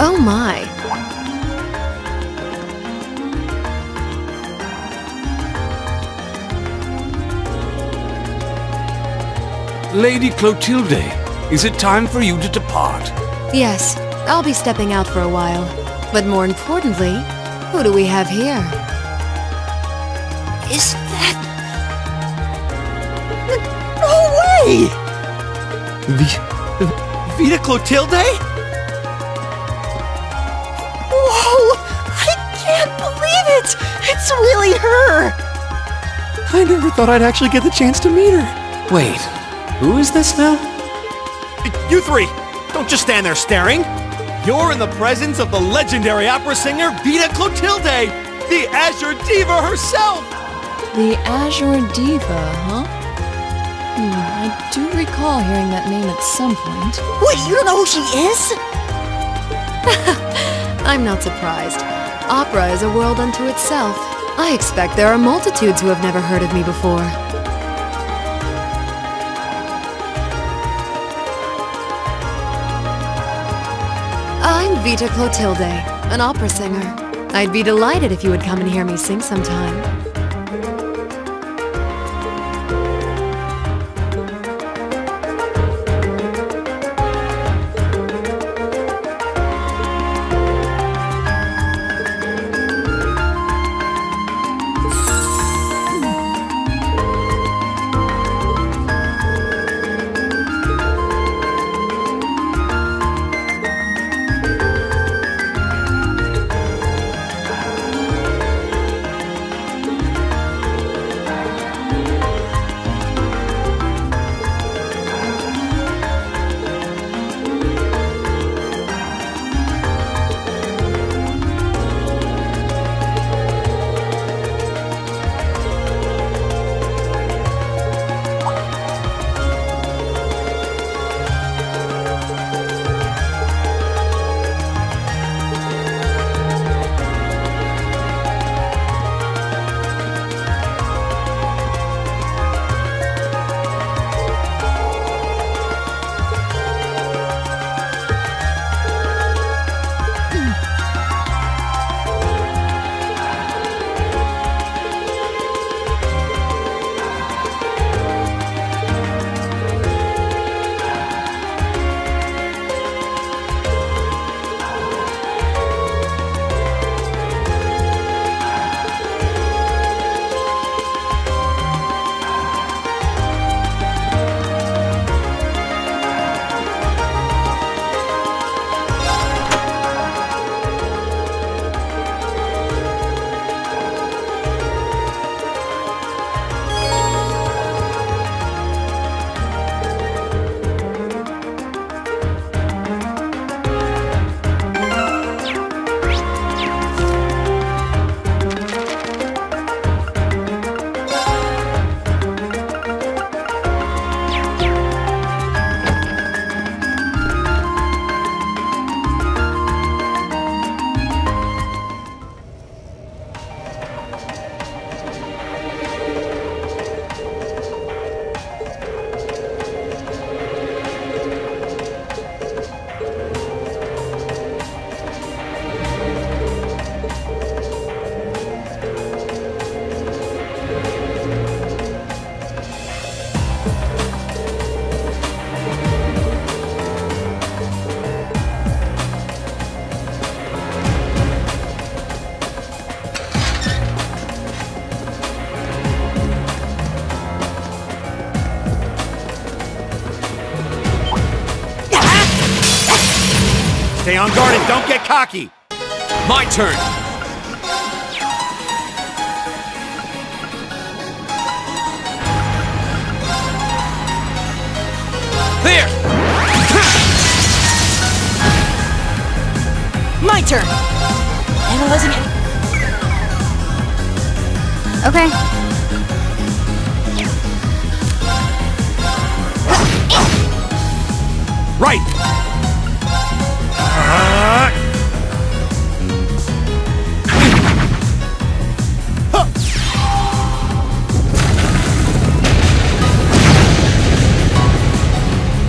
Oh my. Lady Clotilde, is it time for you to depart? Yes, I'll be stepping out for a while. But more importantly, who do we have here? Is that... No way! Vita Clotilde? Whoa! I can't believe it! It's really her! I never thought I'd actually get the chance to meet her. Wait, who is this now? You three, don't just stand there staring. You're in the presence of the legendary opera singer Vita Clotilde, the Azure Diva herself! The Azure Diva, huh? I do recall hearing that name at some point. Wait, you don't know who she is? I'm not surprised. Opera is a world unto itself. I expect there are multitudes who have never heard of me before. I'm Vita Clotilde, an opera singer. I'd be delighted if you would come and hear me sing sometime. Stay on guard and don't get cocky. My turn. There! My turn! Analyzing it. Okay. Right!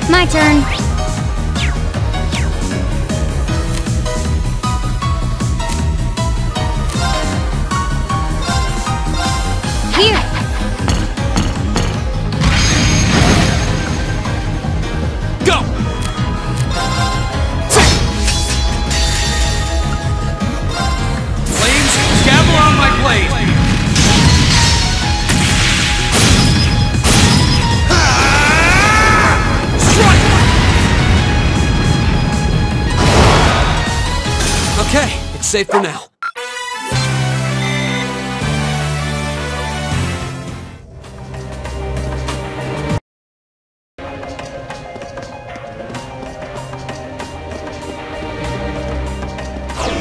My turn. Here. Go! Flames, gavel on my blade! Strike! Okay, it's safe for now.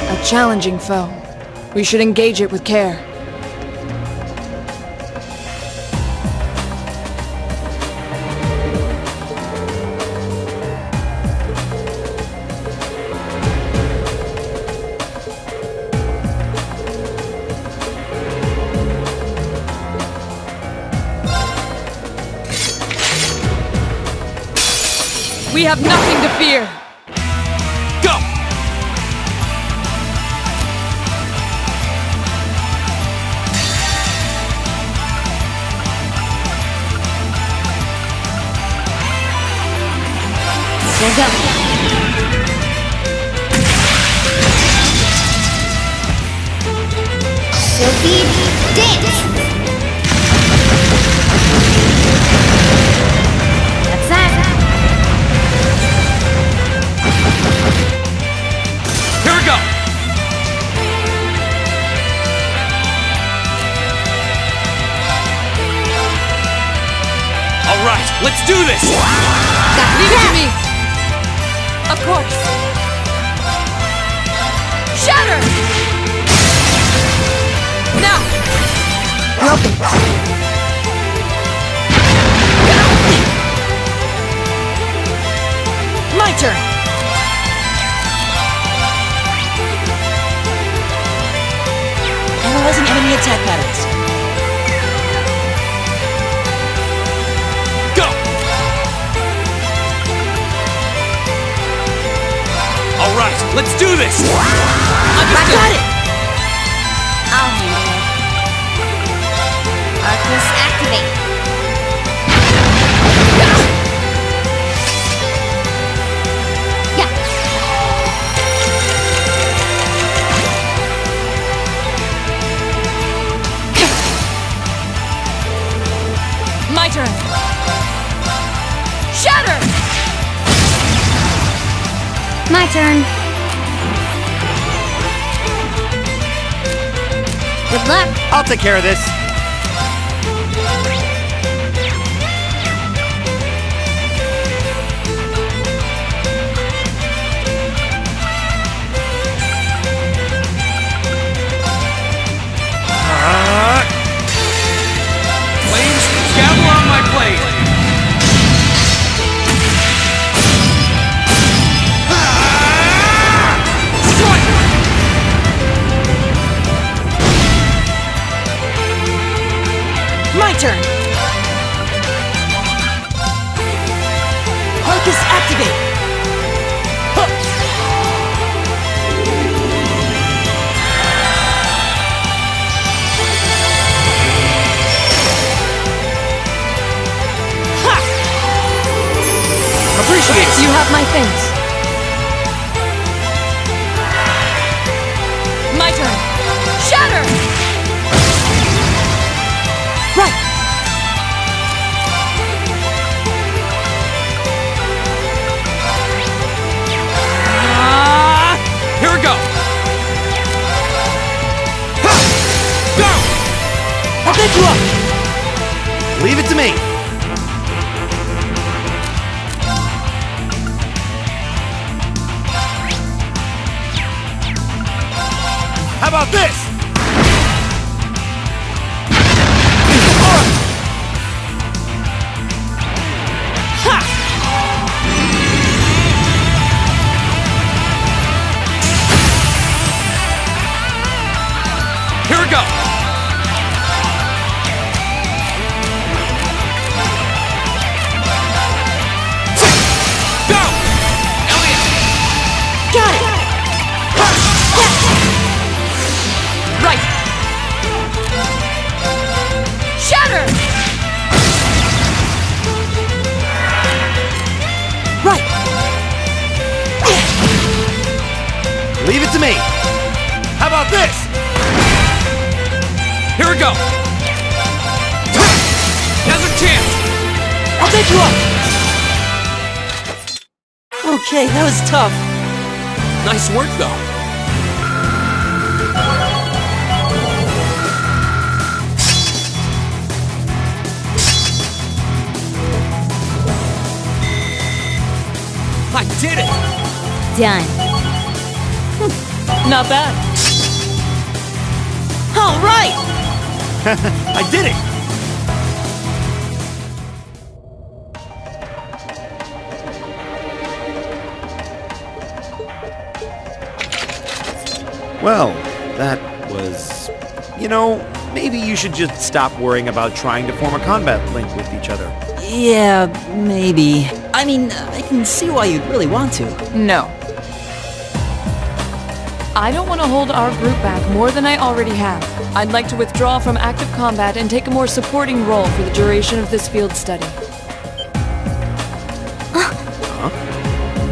A challenging foe. We should engage it with care. We have nothing to fear! Go! We'll go. Sophie, dance! That's that. Here we go! All right, let's do this! Leave it to me! Of course! Shatter! Now! Broken. My turn! Analyzing enemy attack patterns. Go! All right, let's do this! I got it! I'll handle it. Arcus activate. Yeah. My turn! Shatter! My turn. Good luck. I'll take care of this. Flames, gavel on my blade! Strike! My turn! Arcus activate! Huh. Ha! Appreciate You have my thanks. My turn! Shatter! Right! take you up! Leave it to me! How about this? Here we go! Go! Elliot! Got it! Right! Shatter! Right! Leave it to me! How about this? Here we go! Now's our chance! I'll take you up! Okay, that was tough. Nice work, though. I did it! Done. Not bad. All right! I did it! Well, that was... You know, maybe you should just stop worrying about trying to form a combat link with each other. Yeah, maybe. I mean, I can see why you'd really want to. No. I don't want to hold our group back more than I already have. I'd like to withdraw from active combat and take a more supporting role for the duration of this field study.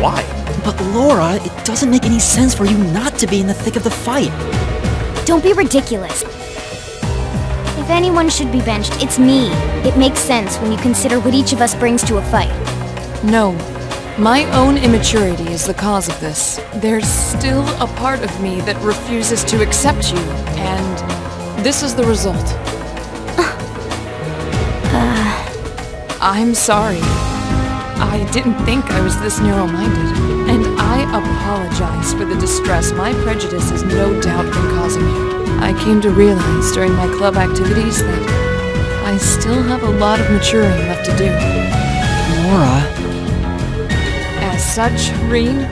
Why? But Laura, it doesn't make any sense for you not to be in the thick of the fight. Don't be ridiculous. If anyone should be benched, it's me. It makes sense when you consider what each of us brings to a fight. No. My own immaturity is the cause of this. There's still a part of me that refuses to accept you, and this is the result. I'm sorry. I didn't think I was this narrow-minded, and I apologize for the distress my prejudice has no doubt been causing you. I came to realize during my club activities that I still have a lot of maturing left to do. Laura... As such, Reen,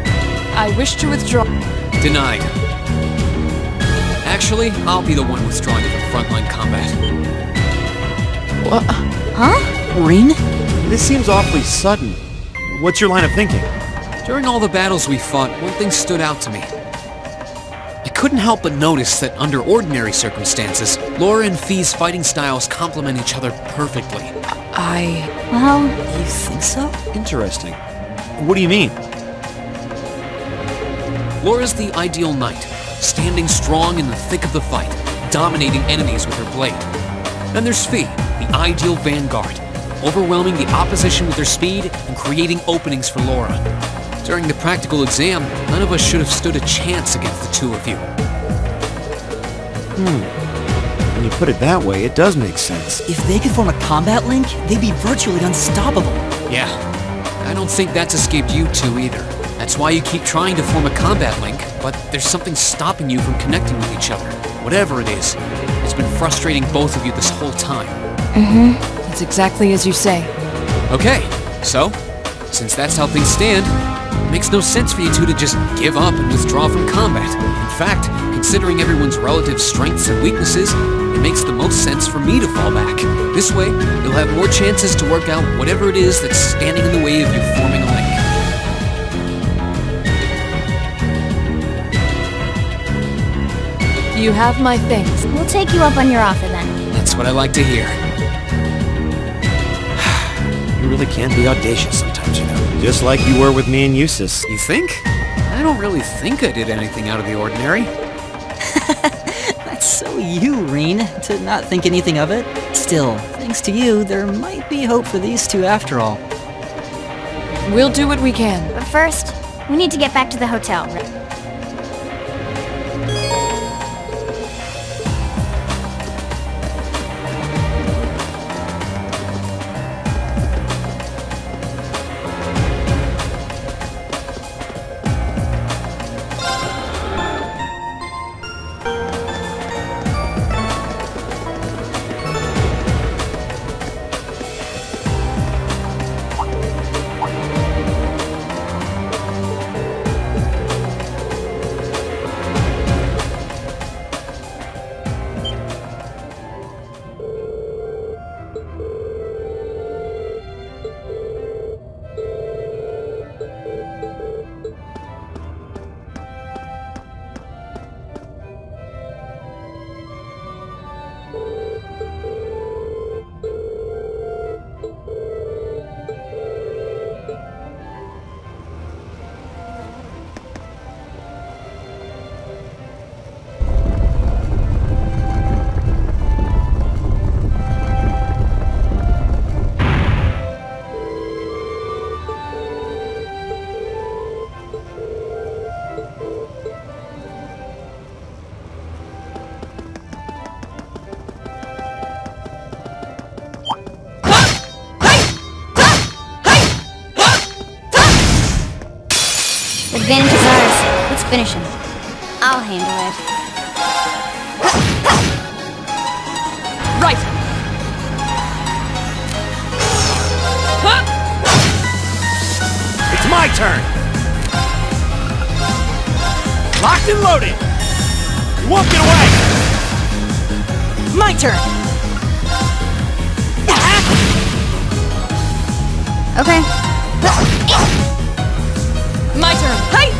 I wish to withdraw. Denied. Actually, I'll be the one withdrawing from frontline combat. What? Huh? Reen? This seems awfully sudden. What's your line of thinking? During all the battles we fought, one thing stood out to me. I couldn't help but notice that under ordinary circumstances, Laura and Fie's fighting styles complement each other perfectly. Well... You think so? Interesting. What do you mean? Laura's the ideal knight, standing strong in the thick of the fight, dominating enemies with her blade. Then there's Fie, the ideal vanguard, overwhelming the opposition with her speed and creating openings for Laura. During the practical exam, none of us should have stood a chance against the two of you. When you put it that way, it does make sense. If they could form a combat link, they'd be virtually unstoppable. Yeah, I don't think that's escaped you two either. That's why you keep trying to form a combat link, but there's something stopping you from connecting with each other. Whatever it is, it's been frustrating both of you this whole time. It's exactly as you say. Okay, so, since that's how things stand, it makes no sense for you two to just give up and withdraw from combat. In fact, considering everyone's relative strengths and weaknesses, it makes the most sense for me to fall back. This way, you'll have more chances to work out whatever it is that's standing in the way of you forming a link. You have my thanks. We'll take you up on your offer then. That's what I like to hear. You really can be audacious sometimes, you know. Just like you were with me and Eustace. You think? I don't really think I did anything out of the ordinary. That's so you, Reen, to not think anything of it. Still, thanks to you, there might be hope for these two after all. We'll do what we can. But first, we need to get back to the hotel. advantage is ours. Let's finish him. I'll handle it. Right! Huh? It's my turn! Locked and loaded! You won't get away! My turn! Okay. My turn! Hey!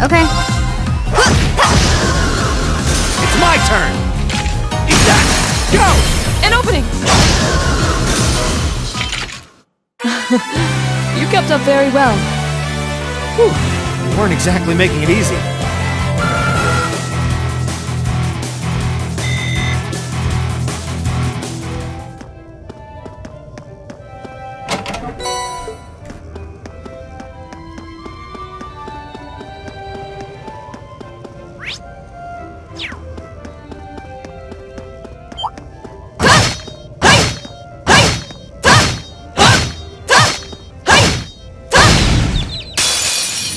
Okay. It's my turn! Eat that! Go! An opening! You kept up very well. Whew. You weren't exactly making it easy.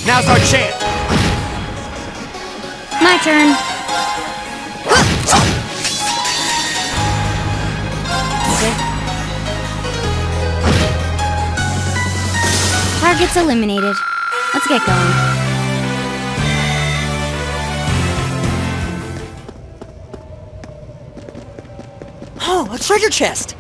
Now's our chance! My turn. Okay. Target's eliminated. Let's get going. Oh, a treasure chest!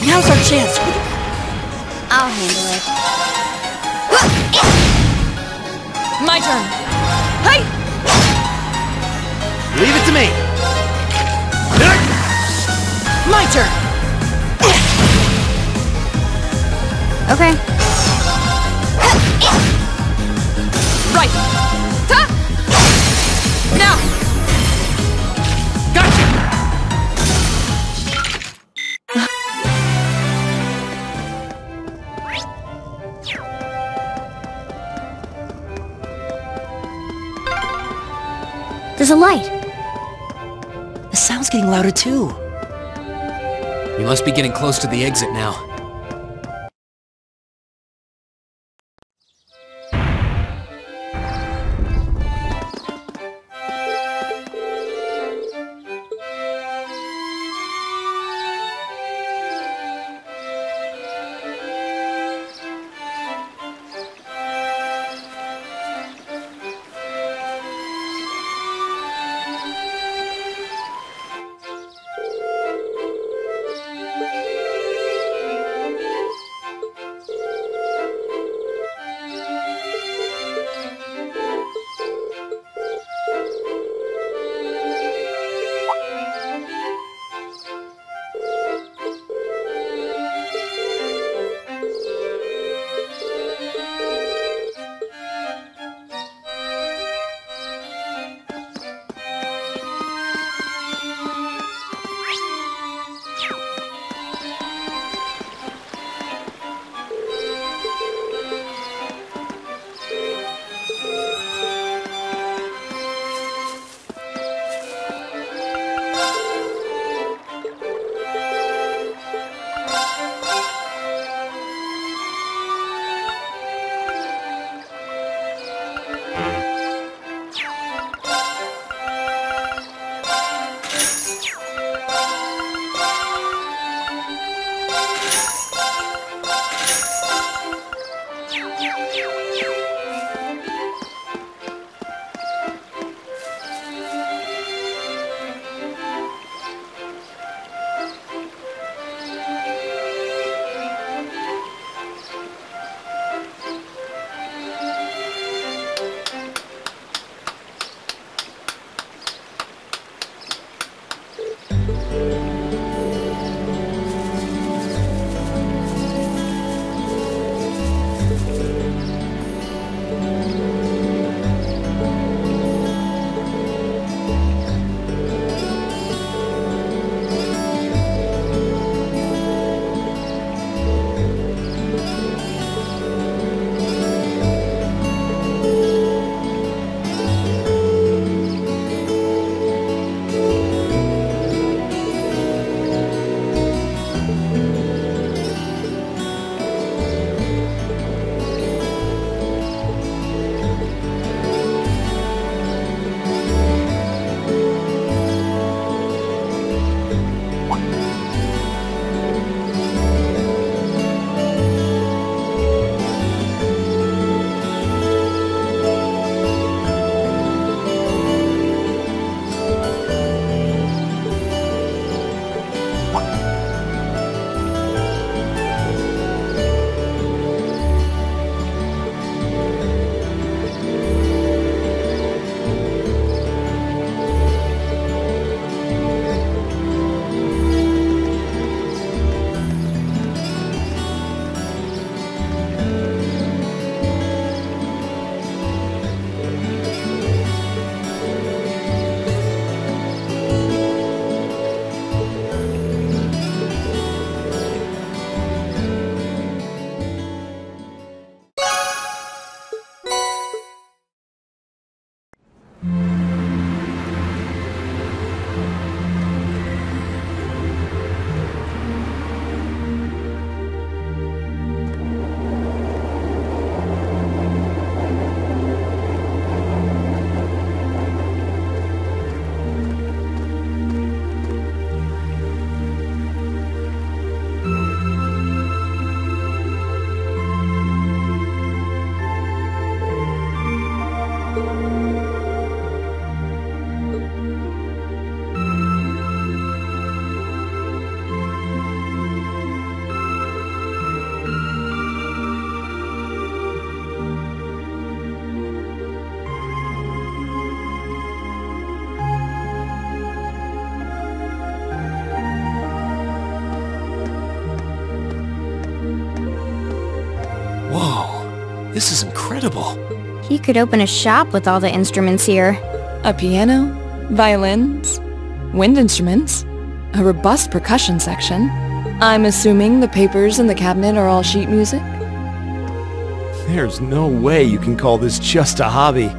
Now's our chance! I'll handle it. My turn! Hey! Leave it to me! My turn! Okay. Right! Ta! Now! Gotcha! There's a light. The sound's getting louder too. We must be getting close to the exit now. This is incredible. He could open a shop with all the instruments here. A piano, violins, wind instruments, a robust percussion section. I'm assuming the papers in the cabinet are all sheet music? There's no way you can call this just a hobby.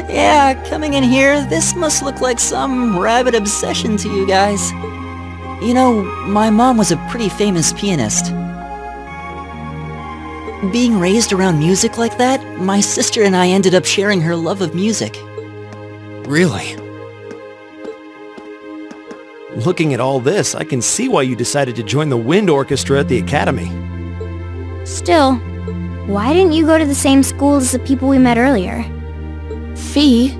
Yeah, coming in here, this must look like some rabid obsession to you guys. You know, my mom was a pretty famous pianist. Being raised around music like that, my sister and I ended up sharing her love of music. Really? Looking at all this, I can see why you decided to join the wind orchestra at the academy. Still, why didn't you go to the same school as the people we met earlier? Fie?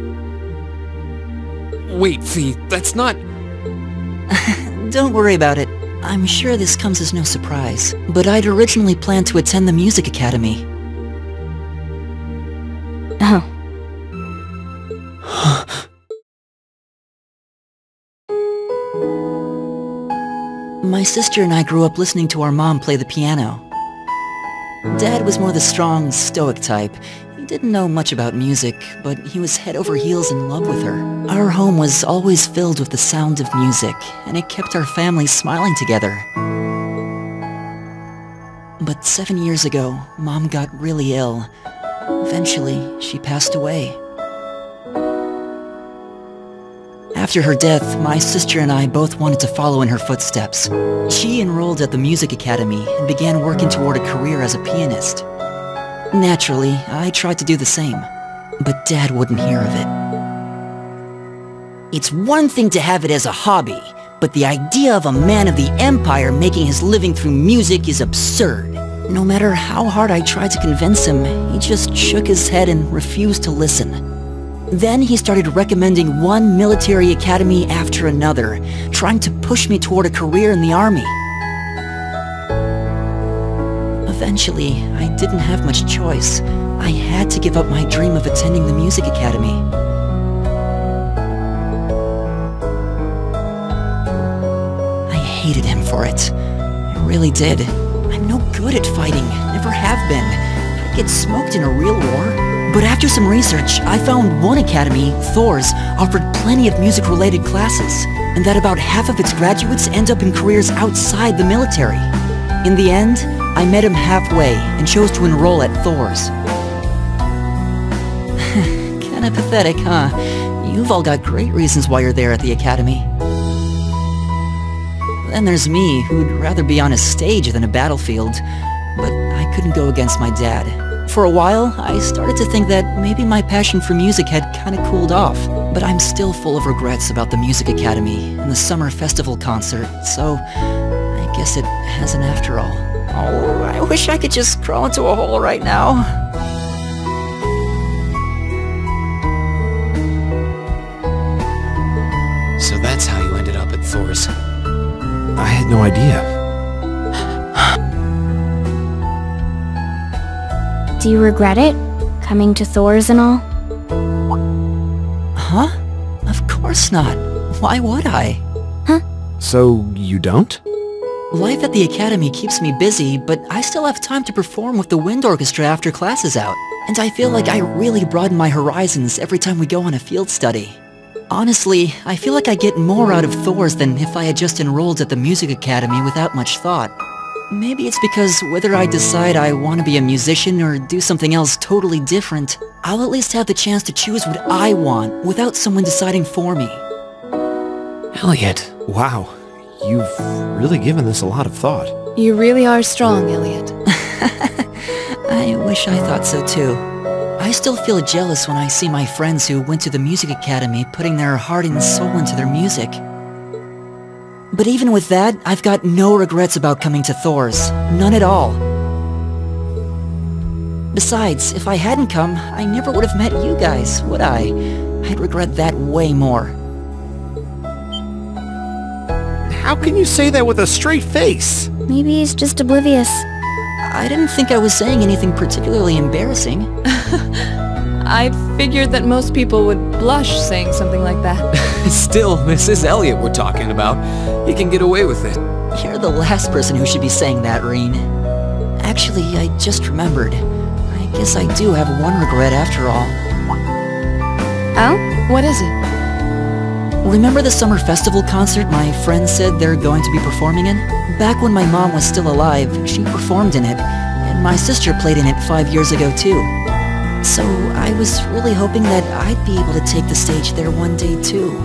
Wait, Fie, that's not... Don't worry about it. I'm sure this comes as no surprise, but I'd originally planned to attend the music academy. Oh. My sister and I grew up listening to our mom play the piano. Dad was more the strong, stoic type. He didn't know much about music, but he was head over heels in love with her. Our home was always filled with the sound of music, and it kept our family smiling together. But 7 years ago, Mom got really ill. Eventually, she passed away. After her death, my sister and I both wanted to follow in her footsteps. She enrolled at the music academy and began working toward a career as a pianist. Naturally, I tried to do the same, but Dad wouldn't hear of it. It's one thing to have it as a hobby, but the idea of a man of the Empire making his living through music is absurd. No matter how hard I tried to convince him, he just shook his head and refused to listen. Then he started recommending one military academy after another, trying to push me toward a career in the army. Eventually, I didn't have much choice. I had to give up my dream of attending the music academy. I hated him for it. I really did. I'm no good at fighting, never have been. I'd get smoked in a real war. But after some research, I found one academy, Thors, offered plenty of music-related classes, and that about half of its graduates end up in careers outside the military. In the end, I met him halfway and chose to enroll at Thors. Kinda pathetic, huh? You've all got great reasons why you're there at the academy. Then there's me, who'd rather be on a stage than a battlefield, but I couldn't go against my dad. For a while, I started to think that maybe my passion for music had kinda cooled off, but I'm still full of regrets about the music academy and the summer festival concert, so I guess it hasn't after all. Oh, I wish I could just crawl into a hole right now. So that's how you ended up at Thors. I had no idea. Do you regret it? Coming to Thors and all? Huh? Of course not. Why would I? Huh? So, you don't? Life at the academy keeps me busy, but I still have time to perform with the wind orchestra after class is out. And I feel like I really broaden my horizons every time we go on a field study. Honestly, I feel like I get more out of Thors than if I had just enrolled at the music academy without much thought. Maybe it's because whether I decide I want to be a musician or do something else totally different, I'll at least have the chance to choose what I want without someone deciding for me. Elliot. Wow, you've really given this a lot of thought. You really are strong, Elliot. I wish I thought so too. I still feel jealous when I see my friends who went to the music academy putting their heart and soul into their music. But even with that, I've got no regrets about coming to Thors. None at all. Besides, if I hadn't come, I never would have met you guys, would I? I'd regret that way more. How can you say that with a straight face? Maybe he's just oblivious. I didn't think I was saying anything particularly embarrassing. I figured that most people would blush saying something like that. Still, this is Elliot we're talking about. He can get away with it. You're the last person who should be saying that, Reen. Actually, I just remembered. I guess I do have one regret after all. Oh? What is it? Remember the summer festival concert my friends said they're going to be performing in? Back when my mom was still alive, she performed in it, and my sister played in it 5 years ago too. So I was really hoping that I'd be able to take the stage there one day too.